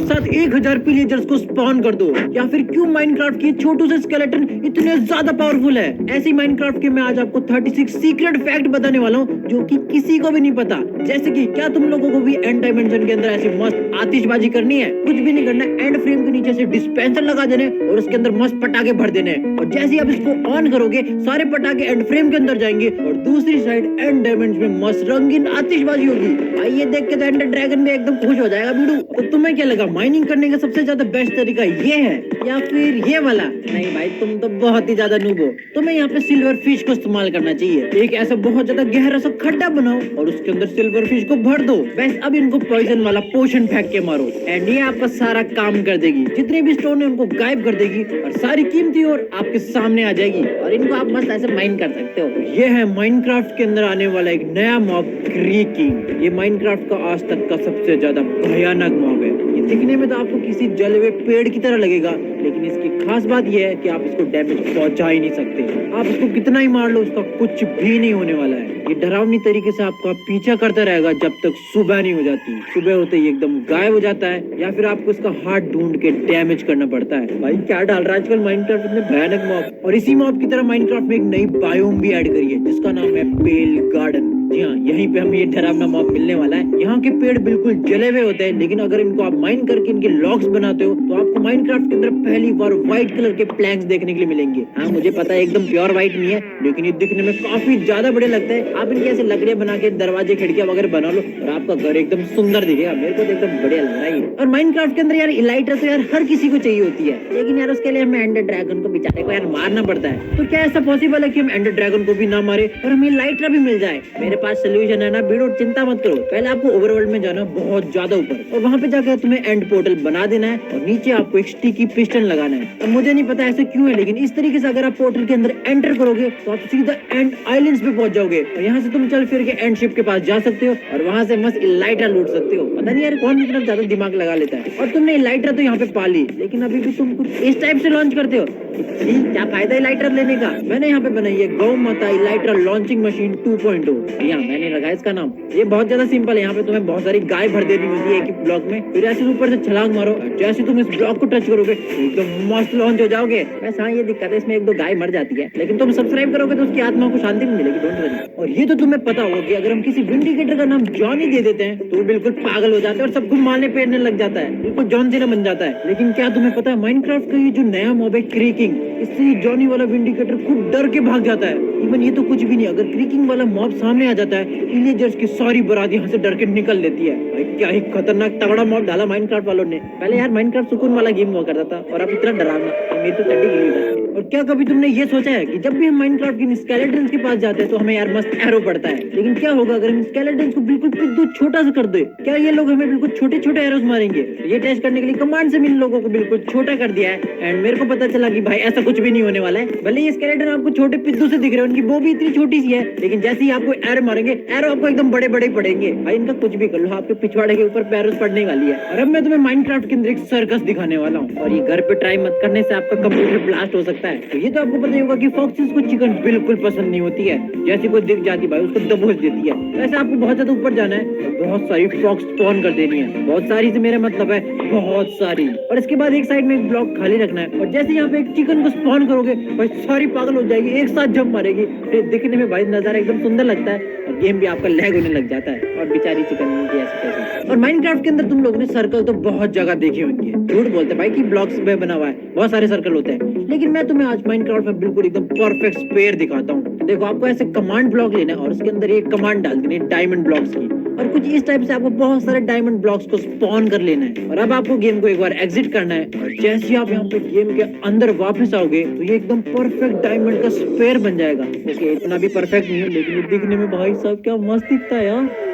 साथ 1000 पिलेजर्स को स्पॉन कर दो। या फिर क्यों माइनक्राफ्ट के छोटू से स्केलेटन इतने ज्यादा पावरफुल है। ऐसी माइनक्राफ्ट के मैं आज आपको 36 सीक्रेट फैक्ट बताने वाला हूँ जो कि किसी को भी नहीं पता। जैसे कि क्या तुम लोगों को भी एंड डायमेंशन के अंदर ऐसी मस्त आतिशबाजी करनी है? कुछ भी नहीं करना, एंड फ्रेम के नीचे से डिस्पेंसर लगा देने और उसके अंदर मस्त पटाखे भर देने, और जैसे ही आप इसको ऑन करोगे सारे पटाखे एंड फ्रेम के अंदर जाएंगे और दूसरी साइड एंड डायमेंशन में मस्त रंगीन आतिशबाजी होगी। भाई ये देख के तो एंडर ड्रैगन भी एकदम खुश हो जाएगा बीडू। तो तुम्हें क्या लगा, माइनिंग करने का सबसे ज्यादा बेस्ट तरीका ये है या फिर ये वाला? नहीं भाई, तुम तो बहुत ही ज्यादा नूब हो। तुम्हें यहाँ पे सिल्वर फिश को इस्तेमाल करना चाहिए। एक ऐसा बहुत ज्यादा गहरा सा खड्डा बनाओ और उसके अंदर सिल्वर फिश को भर दो। बस अब इनको पॉइजन वाला पोशन फेंक के मारो एंड ये आपका सारा काम कर देगी। जितने भी स्टोन है उनको गायब कर देगी और सारी कीमती और आपके सामने आ जाएगी और इनको आप मस्त ऐसे माइन कर सकते हो। ये है माइनक्राफ्ट के अंदर आने वाला एक नया मॉब, क्रीकिंग। ये माइनक्राफ्ट का आज तक का सबसे ज्यादा भयानक मॉब है। ये दिखने में तो आपको किसी जले हुए पेड़ की तरह लगेगा, लेकिन इसकी खास बात यह है कि आप इसको डैमेज पहुंचा ही नहीं सकते। आप इसको कितना ही मार लो उसका कुछ भी नहीं होने वाला है। ये डरावनी तरीके से आपका पीछा करता रहेगा जब तक सुबह नहीं हो जाती। सुबह होते ही एकदम गायब हो जाता है या फिर आपको इसका हाथ ढूंढ के डैमेज करना पड़ता है। भाई क्या डाल रहा है आजकल माइनक्राफ्ट में भयानक मॉब। और इसी मॉब की तरह माइनक्राफ्ट में एक नई बायोम भी ऐड करी है जिसका नाम है पेल गार्डन। जी हाँ, यहीं पे हमें ये डरावना मॉब मिलने वाला है। यहाँ के पेड़ बिल्कुल जले हुए होते हैं, लेकिन अगर इनको आप माइन करके इनके लॉक्स बनाते हो तो आपको माइनक्राफ्ट के अंदर पहली बार व्हाइट कलर के प्लैंक्स देखने के लिए मिलेंगे। हाँ मुझे पता है एकदम प्योर व्हाइट नहीं है, लेकिन ये दिखने में काफी ज्यादा बड़े लगते हैं। आप इनके ऐसे लकड़ियां बना के दरवाजे खिड़कियां वगैरह बना लो और आपका घर एकदम सुंदर दिखेगा। मेरे को तो एकदम बढ़िया लग रहा है। और माइनक्राफ्ट के अंदर यार इलाइटर तो यार हर किसी को चाहिए होती है, लेकिन यार उसके लिए हमें एंडर ड्रैगन को बेचारे को यार मारना पड़ता है। तो क्या ऐसा पॉसिबल है कि हम एंडर ड्रैगन को भी ना मारे और हमें इलाइटर भी मिल जाए? मेरे पास सोल्यूशन है ना बीडो, चिंता मत करो। पहले आपको ओवरवर्ल्ड में जाना बहुत ज्यादा ऊपर और वहाँ पे जाकर तुम्हें एंड पोर्टल बना देना है और नीचे आपको एक स्टिकी पिस्टन लगाना है। अब मुझे नहीं पता ऐसे क्यों है, लेकिन इस तरीके से अगर आप पोर्टल के अंदर एंटर करोगे तो आप सीधा एंड आइलैंड्स पे पहुंच जाओगे और यहाँ से तुम चल फिर के एंड शिप के पास जा सकते हो और वहाँ से मस्त इलाइटर लूट सकते हो। पता नहीं यार कौन इतना ज्यादा दिमाग लगा लेता है। और तुमने इलाइटर तो यहाँ पे पा ली, लेकिन अभी भी तुम कुछ इस टाइप से लॉन्च करते हो। क्या फायदा इलाइटर लेने का? मैंने यहाँ पे बनाई है गौ माता इलाइटर लॉन्चिंग मशीन 2.0। यहाँ मैंने लगा इसका नाम। ये बहुत ज्यादा सिंपल है। यहाँ पे तुम्हें बहुत सारी गाय भर देनी होती है एक ही ब्लॉक में, फिर ऐसे ऊपर से छलांग मारो। जैसे तुम इस ब्लॉक को टच करोगे एकदम मस्त लॉन्च हो जाओगे। बस हाँ ये दिक्कत है, इसमें एक दो गाय मर जाती है, लेकिन तुम सब्सक्राइब करोगे तो उसकी आत्मा को शांति भी मिलेगी। Don't worry. और ये तो तुम्हें पता होगा कि अगर हम किसी विंडिकेटर का नाम जॉनी दे देते हैं तो बिल्कुल पागल हो जाते हैं और सबको मारने पेरने लग जाता है, बिल्कुल जॉन सीना बन जाता है। लेकिन क्या तुम्हें पता है माइनक्राफ्ट का ये जो नया मॉब है क्रीकिंग, इससे जॉनी वाला विंडिकेटर खूब डर के भाग जाता है। इवन ये तो कुछ भी नहीं, अगर क्रीकिंग वाला मॉब सामने आ जाता है तो विलेजर्स की सारी बारात यहाँ से डर के निकल लेती है। भाई क्या ही खतरनाक तगड़ा मॉब डाला माइनक्राफ्ट वालों ने। पहले यार माइनक्राफ्ट सुकून वाला गेम हुआ करता था और अब इतना डरावना, मेरी तो चड्डी गिरी है। और क्या कभी तुमने ये सोचा है कि जब भी हम माइनक्राफ्ट के स्केलेटन्स के पास जाते हैं तो हमें यार मस्त एरो पड़ता है, लेकिन क्या होगा अगर हम स्केलेटन्स को बिल्कुल पिद्दू छोटा सा कर दे? क्या ये लोग हमें बिल्कुल छोटे छोटे एरोस मारेंगे? ये टेस्ट करने के लिए कमांड से इन लोगों को बिल्कुल छोटा कर दिया है एंड मेरे को पता चला कि भाई ऐसा कुछ भी नहीं होने वाला है। भले ये स्केलेटन आपको छोटे पिद्दू से दिख रहे हैं, उनकी वो भी इतनी छोटी सी है, लेकिन जैसे ही आपको एरो मारेंगे एरो आपको एकदम बड़े बड़े पड़ेंगे। भाई इनका कुछ भी कर लो, आपके पिछवाड़े के ऊपर पैरोस पड़ने वाली है। और अब मैं तुम्हें माइनक्राफ्ट के अंदर एक सर्कस दिखाने वाला हूँ और ये घर पे ट्राई मत करने से आपका कंप्यूटर ब्लास्ट हो सकता है। तो ये तो आपको पता ही होगा कि फॉक्सेस को चिकन बिल्कुल पसंद नहीं होती है। जैसे कोई दिख जाती भाई उसको दबोच देती है। वैसे आपको बहुत ज्यादा ऊपर जाना है और बहुत सारी फॉक्स स्पॉन कर देनी है। बहुत सारी से मेरा मतलब है बहुत सारी। और इसके बाद एक साइड में एक ब्लॉक खाली रखना है और जैसे यहाँ पे एक चिकन को स्पॉन करोगे भाई सारी पागल हो जाएगी, एक साथ जंप मारेगी। फिर दिखने में भाई नजारा एकदम सुंदर लगता है और गेम भी आपका लैग होने लग जाता है और बेचारी चिकन की ऐसी कैसी। और माइनक्राफ्ट के अंदर तुम लोगों ने सर्कल तो बहुत जगह देखे होंगे। झूठ बोलते भाई कि ब्लॉक्स में बना हुआ है, बहुत सारे सर्कल होते हैं, लेकिन मैं तुम्हें आज माइनक्राफ्ट में बिल्कुल एकदम परफेक्ट स्क्वायर दिखाता हूँ। देखो आपको ऐसे कमांड ब्लॉक लेना है और उसके अंदर एक कमांड डाल देनी है डायमंड ब्लॉक्स की, और कुछ इस टाइप से आपको बहुत सारे डायमंड ब्लॉक्स को स्पॉन कर लेना है। और अब आपको गेम को एक बार एग्जिट करना है और जैसे ही आप यहाँ पे गेम के अंदर वापस आओगे तो ये एकदम परफेक्ट डायमंड का स्क्वायर बन जाएगा। ओके इतना भी परफेक्ट नहीं है, लेकिन ये दिखने में भाई साहब क्या मस्त दिखता है यार।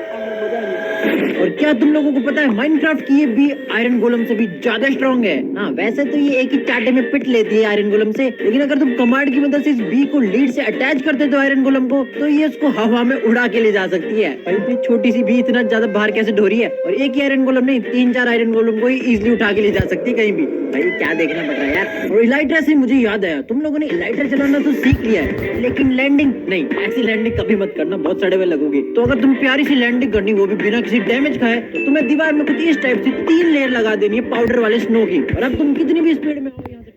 और क्या तुम लोगों को पता है माइनक्राफ्ट की ये बी आयरन गोलम से भी ज्यादा स्ट्रॉन्ग है। हाँ वैसे तो ये एक ही चाटे में पिट लेती है आयरन गोलम से, लेकिन अगर तुम कमांड की मदद से इस बी को लीड से अटैच करते हो आयरन गोलम को तो ये उसको हवा में उड़ा के ले जा सकती है। भाई छोटी सी बी इतना ज्यादा बाहर कैसे ढो रही है? और एक ही आयरन गोलम नहीं 3-4 आयरन गोलम को इजिली उठा के ले जा सकती है कहीं भी। भाई क्या देखना पड़ रहा है यार। और इलाइट्रा से मुझे याद आया, तुम लोगों ने इलाइट्रा चलाना तो सीख लिया है, लेकिन लैंडिंग नहीं, ऐसी लैंडिंग कभी मत करना, बहुत सड़े हुए लगोगे। तो अगर तुम प्यारी सी लैंडिंग करनी, वो भी बिना किसी डैमेज खाए, तो तुम्हें दीवार में कुछ इस टाइप से 3 लेयर लगा देनी है पाउडर वाले स्नो की। और अब तुम कितनी भी स्पीड में हो यहाँ से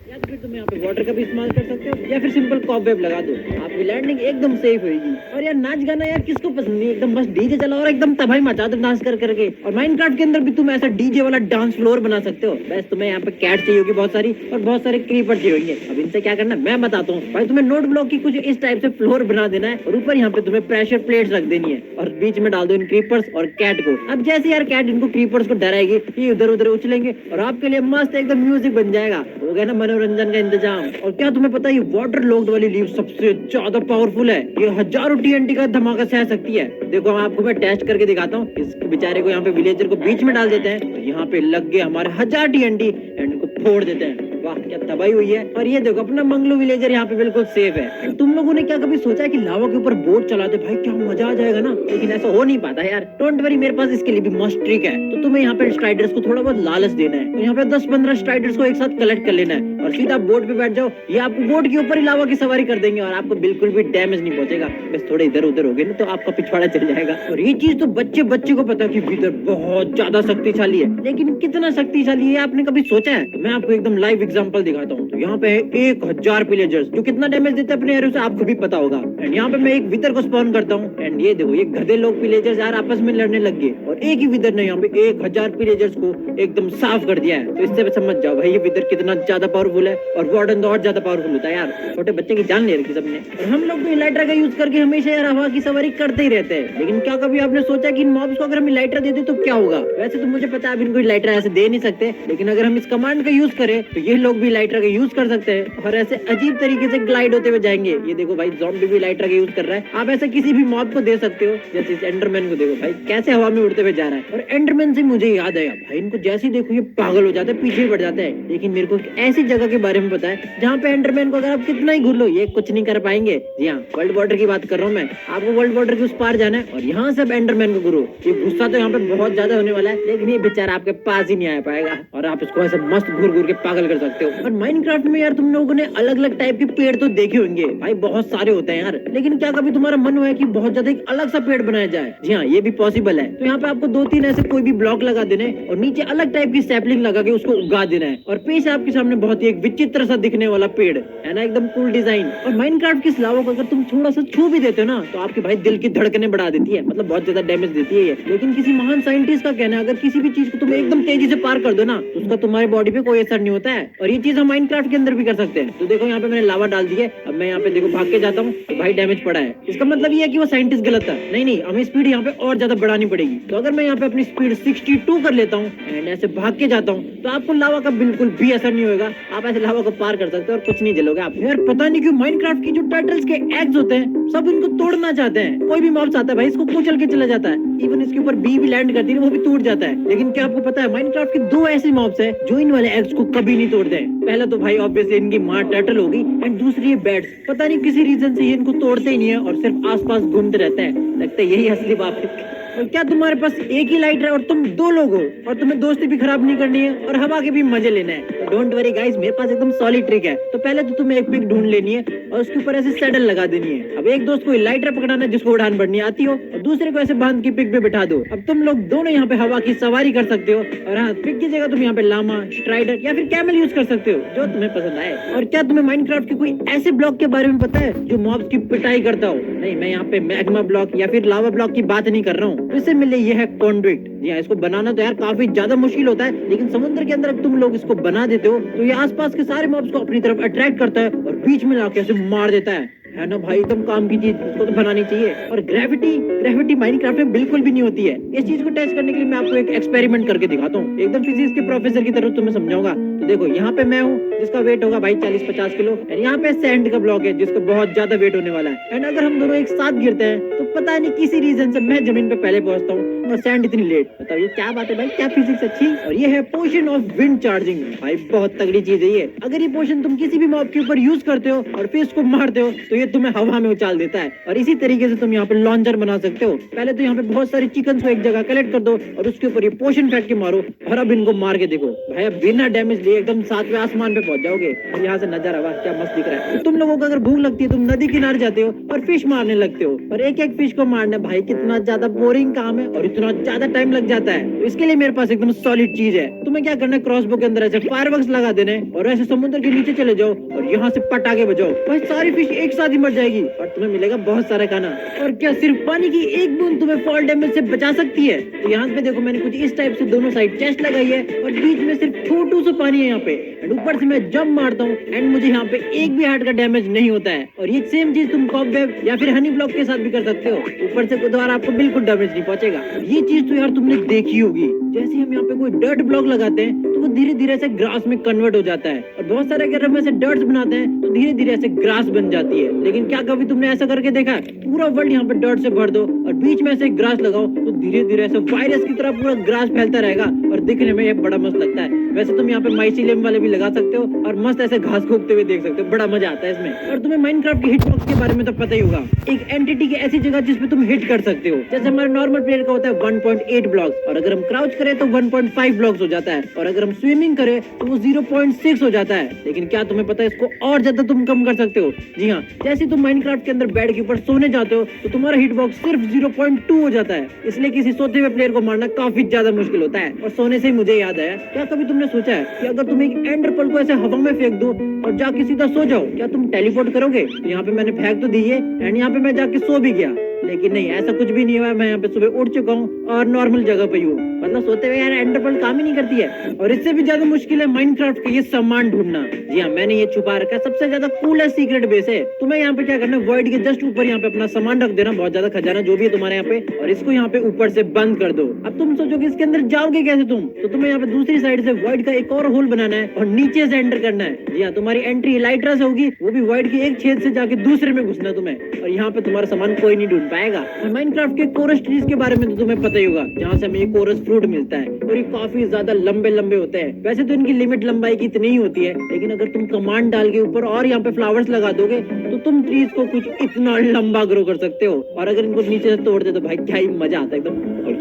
या तो फिर तुम यहाँ पे वाटर का भी इस्तेमाल कर सकते हो, या फिर सिंपल कॉबवेब लगा दो, आपकी लैंडिंग एकदम सेफ होगी। और यार नाच गाना यार किसको पसंद नहीं, एकदम बस डीजे चलाओ और एकदम तबाही मचा दो डांस कर करके। और माइनक्राफ्ट के अंदर भी तुम ऐसा डीजे वाला डांस फ्लोर बना सकते हो। बस तुम्हें यहाँ पे कैट चाहिए होगी बहुत सारी, और बहुत सारे क्रीपर चाहिए होंगे। अब इनसे क्या करना मैं बताता हूँ भाई। तुम्हें नोट ब्लॉक की कुछ इस टाइप से फ्लोर बना देना है, और ऊपर यहाँ पे तुम्हें प्रेशर प्लेट्स रख देनी है, और बीच में डाल दो इन क्रीपर्स और कैट को। अब जैसे यार कैट इनको क्रीपर्स को डराएगी, ये उधर उधर उछलेंगे, और आपके लिए मस्त एकदम म्यूजिक बन जाएगा। हो गया ना मनोरंजन का इंतजाम। और क्या तुम्हें पता है ये वाटर लॉक्ड वाली लीव सबसे ज्यादा पावरफुल है, ये हजारों TNT का धमाका सह सकती है। देखो आपको मैं टेस्ट करके दिखाता हूँ। इस बेचारे को यहाँ पे विलेजर को बीच में डाल देते हैं, और यहाँ पे लग गए हमारे 1000 TNT एंड इनको फोड़ देते हैं। वाह क्या तबाही हुई है। और ये देखो अपना मंगलू विलेजर यहाँ पे बिल्कुल सेफ है। तुम लोगों ने क्या कभी सोचा है कि लावा के ऊपर बोट चलाते, भाई क्या मजा आ जाएगा ना, लेकिन ऐसा हो नहीं पाता यार। डोंट वरी, मेरे पास इसके लिए भी मस्त ट्रिक है। तो तुम्हें यहाँ पे स्ट्राइडर्स को थोड़ा बहुत लालच देना है, तो यहाँ पे 10-15 स्ट्राइडर्स को एक साथ कलेक्ट कर लेना है, और सीधा बोट पे बैठ जाओ। ये आपको बोट के ऊपर ही लावा की सवारी कर देंगे, और आपको बिल्कुल भी डैमेज नहीं पहुंचेगा। बस थोड़े इधर उधर हो गए ना तो आपका पिछवाड़ा चल जाएगा। और ये चीज तो बच्चे को पता है कि विदर बहुत ज्यादा शक्तिशाली है, लेकिन कितना शक्तिशाली है आपने कभी सोचा है? तो मैं आपको एकदम लाइव एग्जांपल दिखाता हूँ। तो यहाँ पे है 1000 विलेजर्स जो कितना डैमेज देते हैं अपने एरो से आपको भी पता होगा। एंड यहाँ पे मैं एक विदर को स्पॉन करता हूँ, एंड ये देखो ये गधे लोग विलेजर्स यार आपस में लड़ने लग गए, और एक ही विदर ने यहाँ पे 1000 विलेजर्स को एकदम साफ कर दिया है। तो इससे समझ जाओ भाई ये विदर कितना ज्यादा पावरफुल है। और वार्डन तो और ज्यादा पावरफुल होता है यार, छोटे बच्चे की जान ले रखी सबने। और हम लोग भी इलाइट्रा का यूज करके हमेशा यार हवा की सवारी करते ही रहते हैं, लेकिन क्या कभी आपने सोचा कि इन मॉब्स को अगर हम इलाइट्रा दे दे तो क्या होगा? वैसे तो मुझे पता है आप इनको इलाइट्रा ऐसे दे नहीं सकते, लेकिन अगर हम इस कमांड का यूज करें तो ये लोग भी इलाइट्रा का यूज कर सकते हैं, और ऐसे अजीब तरीके से ग्लाइड होते हुए जाएंगे। ये देखो भाई ज़ॉम्बी भी इलाइट्रा का यूज कर रहा है। आप ऐसे किसी भी मॉब को दे सकते हो, जैसे इस एंडरमैन को देखो भाई कैसे हवा में उड़ते हुए जा रहा है। और एंडरमैन से मुझे याद आया भाई, इनको जैसे ही देखो ये पागल हो जाता है, पीछे बढ़ जाता है। लेकिन मेरे को ऐसी जगह के बारे में पता है जहाँ पे एंडरमैन को अगर आप कितना ही घूर लो ये कुछ नहीं कर पाएंगे। जी हाँ, वर्ल्ड बॉर्डर की बात कर रहा हूँ मैं। आपको वर्ल्ड बॉर्डर के उस पार जाना है, और यहाँ से एंडरमैन को घूरो। ये गुस्सा तो यहाँ पे बहुत ज्यादा होने वाला है, लेकिन ये बेचारा आपके पास ही नहीं आ पाएगा, और आप इसको ऐसे मस्त घूर घूर के पागल कर सकते हो। और माइनक्राफ्ट में यार तुम लोगों ने अलग अलग टाइप के पेड़ तो देखे होंगे भाई, बहुत सारे होते हैं यार, लेकिन क्या कभी तुम्हारा मन हुआ है कि बहुत ज्यादा एक अलग सा पेड़ बनाया जाए? जी हाँ, ये भी पॉसिबल है। तो यहाँ पे आपको 2-3 ऐसे कोई भी ब्लॉक लगा देने, और नीचे अलग टाइप की सैपलिंग लगा के उसको उगा देना है, और पेश आपके सामने बहुत ही एक विचित्र सा दिखने वाला पेड़ है ना, एकदम कूल डिजाइन। और माइनक्राफ्ट की लावा को अगर तुम थोड़ा सा छू भी देते हो ना, तो आपके भाई दिल की धड़कनें बढ़ा देती है, मतलब बहुत ज्यादा डैमेज देती है ये। लेकिन किसी महान साइंटिस्ट का कहना है अगर किसी भी चीज को तुम एकदम तेजी से पार कर दो ना, तो उसका तुम्हारी बॉडी पे कोई असर नहीं होता है। और ये चीज हम माइनक्राफ्ट के अंदर भी कर सकते हैं। तो देखो यहाँ पे मैंने लावा डाल दी है, अब मैं यहाँ पे देखो भाग के जाता हूँ तो भाई डैमेज पड़ा है। इसका मतलब ये है कि वो साइंटिस्ट गलत था। नहीं, हमें स्पीड यहाँ पे और ज्यादा बढ़ानी पड़ेगी। तो अगर मैं यहाँ पे अपनी स्पीड 62 कर लेता हूँ एंड ऐसे भाग के जाता हूँ, तो आपको लावा का बिल्कुल भी असर नहीं होगा। आप ऐसे लावा को पार कर सकते हो और कुछ नहीं जलोगे आप। यार पता नहीं क्यों माइनक्राफ्ट की जो टर्टल्स के एग्स होते हैं सब इनको तोड़ना चाहते हैं। कोई भी मॉब्स आता है भाई इसको कुचल के चला जाता है, इवन इसके ऊपर बी भी लैंड करती है वो भी टूट जाता है। लेकिन क्या आपको पता है माइनक्राफ्ट के 2 ऐसे मॉब्स है जो इन वाले एग्स को कभी नहीं तोड़ते हैं। पहला तो भाई ऑब्वियसली इनकी माँ टर्टल होगी, एंड दूसरी है बैट्स। पता नहीं किसी रीजन से ये इनको तोड़ते ही नहीं है और सिर्फ आसपास घूमते रहते हैं। लगता है यही असली बात है। और क्या तुम्हारे पास एक ही लाइट है और तुम 2 लोग हो, और तुम्हें दोस्ती भी खराब नहीं करनी है और हवा के भी मजे लेना है? तो डोंट वरी गाइस, मेरे पास एकदम सॉलिड ट्रिक है। तो पहले तो तुम्हें एक पिक ढूंढ लेनी है और उसके ऊपर ऐसे सैडल लगा देनी है। अब एक दोस्त को लाइटर पकड़ाना है जिसको उड़ान बढ़नी आती हो, और दूसरे को ऐसे बांध के पिक पे बिठा दो। अब तुम लोग दोनों यहाँ पे हवा की सवारी कर सकते हो। और हाँ, पिक की जगह तुम यहाँ पे लामा, स्ट्राइडर या फिर कैमल यूज कर सकते हो, जो तुम्हें पसंद आए। और क्या तुम्हें माइनक्राफ्ट के कोई ऐसे ब्लॉक के बारे में पता है जो मॉब्स की पिटाई करता हो? नहीं, मैं यहाँ पे मैग्मा ब्लॉक या फिर लावा ब्लॉक की बात नहीं कर रहा हूँ। तो इससे मिले ये है कॉन्ड्यूइट। जी हाँ, इसको बनाना तो यार काफी ज्यादा मुश्किल होता है, लेकिन समुद्र के अंदर तुम लोग इसको बना देते हो तो ये आसपास के सारे मॉब्स को अपनी तरफ अट्रैक्ट करता है और बीच में लाके ऐसे मार देता है ना भाई? एकदम काम की चीज, इसको तो बनानी चाहिए। और ग्रेविटी माइनक्राफ्ट में बिल्कुल भी नहीं होती है। इस चीज को टेस्ट करने के लिए मैं आपको एक एक्सपेरिमेंट करके दिखाता हूँ, एकदम फिजिक्स के प्रोफेसर की तरह तुम्हें समझाऊंगा। तो देखो यहाँ पे मैं हूँ जिसका वेट होगा भाई 40-50 किलो, एंड यहाँ पे सैंड का ब्लॉक है जिसका बहुत ज्यादा वेट होने वाला है। एंड अगर हम दोनों एक साथ गिरते हैं तो पता नहीं किसी रीजन से मैं जमीन पे पहले पहुंचता हूँ और सैंड इतनी लेट। बताओ ये क्या बात है भाई, क्या फिजिक्स अच्छी। और ये है पोशन ऑफ विंड चार्जिंग। भाई बहुत तगड़ी चीज है ये। अगर ये पोशन तुम किसी भी मॉब के ऊपर यूज करते हो और फिर इसको मारते हो तो ये तुम्हें हवा में उछाल देता है। और इसी तरीके से तुम यहाँ पे लॉन्चर बना सकते हो। पहले तो यहाँ पे बहुत सारे चिकन को एक जगह कलेक्ट कर दो और उसके ऊपर ये पोशन फेंक के मारो और अब इनको मार के देखो भाई, अब बिना डैमेज लिए एकदम 7वें आसमान पे पहुंच जाओगे। और यहाँ से नजारा वाह क्या मस्त दिख रहा है। तुम लोगों को अगर भूख लगती है तुम नदी किनारे जाते हो और फिश मारने लगते हो और एक एक फिश को मारना भाई कितना ज्यादा बोरिंग काम है और इतना ज्यादा टाइम लग जाता है। तो इसके लिए मेरे पास एकदम सॉलिड चीज है। तुम्हें क्या करना है, क्रॉसबो के अंदर ऐसे फायरवर्क्स लगा देने और ऐसे समुद्र के नीचे चले जाओ और यहाँ से पटाखे बजाओ, भाई सारी फिश एक साथ ही मर जाएगी और तुम्हें मिलेगा बहुत सारा खाना। और क्या सिर्फ पानी की एक बूंद तुम्हें फॉल डैमेज से बचा सकती है। तो यहाँ पे देखो मैंने कुछ इस टाइप से दोनों साइड चेस्ट लगाई है और बीच में सिर्फ छोटू सा पानी है यहाँ पे। एंड ऊपर से मैं जंप मारता हूँ एंड मुझे यहाँ पे एक भी हार्ट का डैमेज नहीं होता है। और ये सेम चीज तुम कॉबवेब या फिर हनी ब्लॉक के साथ भी कर सकते हो। ऊपर से द्वारा आपको बिल्कुल डैमेज नहीं पहुंचेगा। ये चीज तो यार तुमने देखी होगी, जैसे हम यहाँ पे कोई डर्ट ब्लॉक लगाते हैं तो वो धीरे धीरे ऐसे ग्रास में कन्वर्ट हो जाता है। और बहुत सारे अगर हम ऐसे डर्ट्स बनाते हैं तो धीरे धीरे ऐसे ग्रास बन जाती है। लेकिन क्या कभी तुमने ऐसा करके देखा है, पूरा वर्ल्ड यहाँ पे डर्ट से भर दो और बीच में ऐसे ग्रास लगाओ तो धीरे धीरे ऐसे वायरस की तरह पूरा ग्रास फैलता रहेगा और दिखने में ये बड़ा मस्त लगता है। वैसे तुम यहाँ पे माइसीलियम वाले भी लगा सकते हो और मस्त ऐसे घास खोकते हुए देख सकते हो, बड़ा मजा आता है इसमें। और तुम्हें माइनक्राफ्ट की हिटबॉक्स के बारे में तो पता ही होगा, एक एंटिटी की ऐसी जगह जिसपे तुम हिट कर सकते हो। जैसे हमारे नॉर्मल प्लेयर का होता है 1.8 ब्लॉक्स और अगर हम क्राउच करें तो 1.5 ब्लॉक्स हो जाता है और अगर हम स्विमिंग करें तो वो 0.6 हो जाता है। लेकिन क्या तुम्हें पता है इसको और ज्यादा तुम कम कर सकते हो। जी हाँ, जैसे तुम माइनक्राफ्ट के अंदर बेड के ऊपर सोने जाते हो तो तुम्हारा हिटबॉक्स सिर्फ 0.2 हो जाता है। इसलिए किसी सोते हुए प्लेयर को मारना काफी ज्यादा मुश्किल होता है। और सोने से ही मुझे याद आया, क्या कभी तुमने सोचा है कि अगर तुम एक एंडर पर्ल को ऐसे हवा में फेंक दो और जाके सीधा सो जाओ, क्या तुम टेलीपोर्ट करोगे? तो यहाँ पे मैंने फेंक तो दी है एंड यहाँ पे मैं जाके सो भी गया, लेकिन नहीं ऐसा कुछ भी नहीं हुआ। मैं यहाँ पे सुबह उठ चुका हूँ और नॉर्मल जगह पे हूँ। मतलब सोते हुए यार एंडर पर्ल काम ही नहीं करती है। और इससे भी ज्यादा मुश्किल है माइनक्राफ्ट का ये सामान ढूंढना। जी हाँ, मैंने ये छुपा रखा है, सबसे ज्यादा कूलेस्ट सीक्रेट बेस है। तुम्हें यहाँ पे क्या करना है, वॉइड के जस्ट ऊपर यहाँ पे अपना सामान रख देना, बहुत ज्यादा खजाना जो भी है तुम्हारे यहाँ पे, और इसको यहाँ पे ऊपर से बंद कर दो। अब तुम सोचोगे इसके अंदर जाओगे कैसे तुम, तो तुम्हें यहाँ पे दूसरी साइड से वॉइड का एक और होल बनाना है और नीचे से एंटर करना है। जी हाँ, तुम्हारी एंट्री इलाइट्रस होगी, वो भी वॉइड के एक छेद से जाके दूसरे में घुसना तुम्हें, और यहाँ पे तुम्हारा सामान कोई नहीं ढूंढ पाएगा। माइनक्राफ्ट के कोरस ट्रीज के बारे में तो तुम्हें पता ही होगा, जहाँ से हमें ये कोरस फ्रूट मिलता है और ये काफी ज्यादा लंबे लंबे होते हैं। वैसे तो इनकी लिमिट लंबाई की इतनी ही होती है, लेकिन अगर तुम कमांड डाल के ऊपर और यहाँ पे फ्लावर्स लगा दोगे तो तुम ट्रीज को कुछ इतना लंबा ग्रो कर सकते हो। और अगर इनको नीचे से तोड़ दे तो भाई क्या ही मजा आता है एकदम। और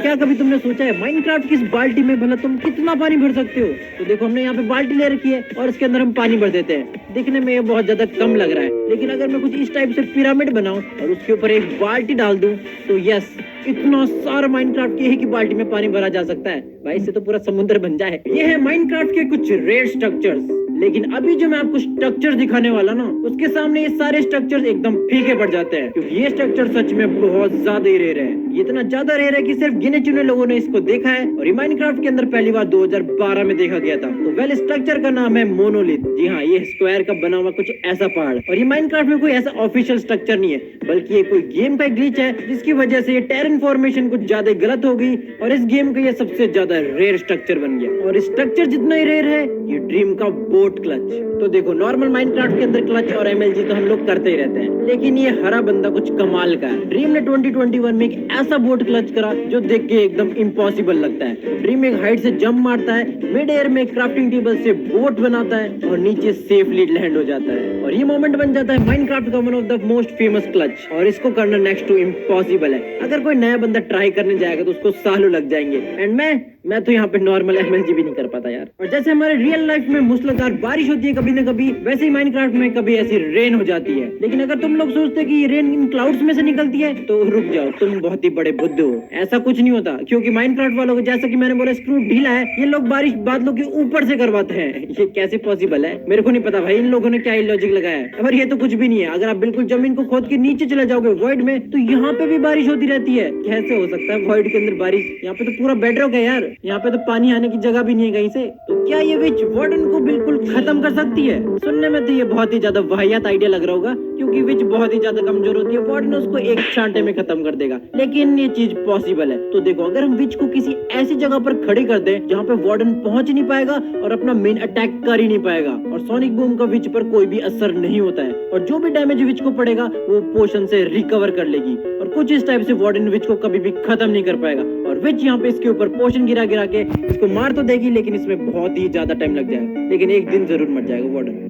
क्या कभी तुमने सोचा है माइनक्राफ्ट की इस बाल्टी में भला तुम कितना पानी भर सकते हो? तो देखो हमने यहाँ पे बाल्टी ले रखी है और इसके अंदर हम पानी भर देते हैं। दिखने में ये बहुत ज्यादा कम लग रहा है, लेकिन अगर मैं कुछ इस टाइप से पिरामिड बनाऊं और उसके ऊपर एक बाल्टी डाल दूं तो यस, इतना सारा माइनक्राफ्ट की एक ही बाल्टी में पानी भरा जा सकता है। भाई इससे तो पूरा समुद्र बन जाए। ये है माइनक्राफ्ट के कुछ रेयर स्ट्रक्चर्स। लेकिन अभी जो मैं आपको स्ट्रक्चर दिखाने वाला ना, उसके सामने ये सारे स्ट्रक्चर्स एकदम फीके पड़ जाते हैं, क्योंकि ये स्ट्रक्चर सच में बहुत ज्यादा ही रेयर है। ये इतना ज्यादा रेयर है कि सिर्फ गिने चुने लोगों ने इसको देखा है और ये माइनक्राफ्ट के अंदर पहली बार 2012 में देखा गया था। तो वेल स्ट्रक्चर का नाम है मोनोलिथ। जी हाँ, ये स्क्वायर का बना हुआ कुछ ऐसा पहाड़। और ये माइनक्राफ्ट में कोई ऐसा ऑफिशियल स्ट्रक्चर नहीं है, बल्कि ये कोई गेम का ग्लिच है, जिसकी वजह से ये टेरेन फॉर्मेशन कुछ ज्यादा गलत हो गई और इस गेम का ये सबसे ज्यादा रेयर स्ट्रक्चर बन गया। और स्ट्रक्चर जितना ही रेयर है, ये ड्रीम का बोट क्लच। तो देखो नॉर्मल माइनक्राफ्ट के अंदर क्लच और एमएलजी तो हम लोग करते ही रहते हैं, लेकिन ये हरा बंदा कुछ कमाल का है। ड्रीम ने 2021 में एक ऐसा बोट क्लच करा जो देख के एकदम इम्पॉसिबल लगता है। ड्रीम एक हाइट से जंप मारता है, मिड एयर में क्राफ्टिंग टेबल से बोट बनाता है और नीचे सेफली लैंड हो जाता है। और ये मोमेंट बन जाता है माइनक्राफ्ट का one of the most famous clutch. और इसको करना नेक्स्ट टू इम्पॉसिबल है। अगर कोई नया बंदा ट्राई करने जाएगा तो उसको सालों लग जाएंगे। एंड मैं तो यहाँ पे नॉर्मल एमएलजी भी नहीं कर पाता यार। और जैसे हमारे रियल लाइफ में मूसलाधार बारिश होती है कभी न कभी, वैसे ही माइनक्राफ्ट में कभी ऐसी रेन हो जाती है। लेकिन अगर तुम लोग सोचते कि ये रेन इन क्लाउड्स में से निकलती है तो रुक जाओ, तुम बहुत ही बड़े बुद्धू हो। ऐसा कुछ नहीं होता, क्योंकि माइनक्राफ्ट वालों को जैसा कि मैंने बोला स्क्रू ढीला है, ये लोग बारिश बादलों के ऊपर से करवाते हैं। ये कैसे पॉसिबल है मेरे को नहीं पता भाई, इन लोगों ने क्या लॉजिक लगाया है। और ये तो कुछ भी नहीं है। अगर आप बिल्कुल जमीन को खोद के नीचे चले जाओगे वॉइड में, तो यहाँ पे भी बारिश होती रहती है। कैसे हो सकता है वॉइड के अंदर बारिश? यहाँ पे तो पूरा बेडरॉक है यार, यहाँ पे तो पानी आने की जगह भी नहीं है कहीं से। तो क्या ये विच वार्डन को बिल्कुल खत्म कर सकती है? सुनने में तो ये बहुत ही ज्यादा वाहियात आइडिया लग रहा होगा, क्योंकि विच बहुत ही ज्यादा कमजोर होती है, वार्डन उसको एक छांटे में खत्म कर देगा। लेकिन ये चीज पॉसिबल है। तो देखो अगर हम विच को किसी ऐसी जगह पर खड़ी कर दें जहाँ पे वार्डन पहुंच नहीं पाएगा और अपना मेन अटैक कर ही नहीं पाएगा, और सोनिक बूम का विच पर कोई भी असर नहीं होता है, और जो भी डैमेज विच को पड़ेगा वो पोशन से रिकवर कर लेगी। और कुछ इस टाइप से वार्डन विच को कभी भी खत्म नहीं कर पाएगा और विच यहाँ पे इसके ऊपर पोशन गिरा गिरा के इसको मार तो देगी, लेकिन इसमें बहुत ही ज्यादा टाइम लग जाएगा, लेकिन एक दिन जरूर मर जाएगा वार्डन।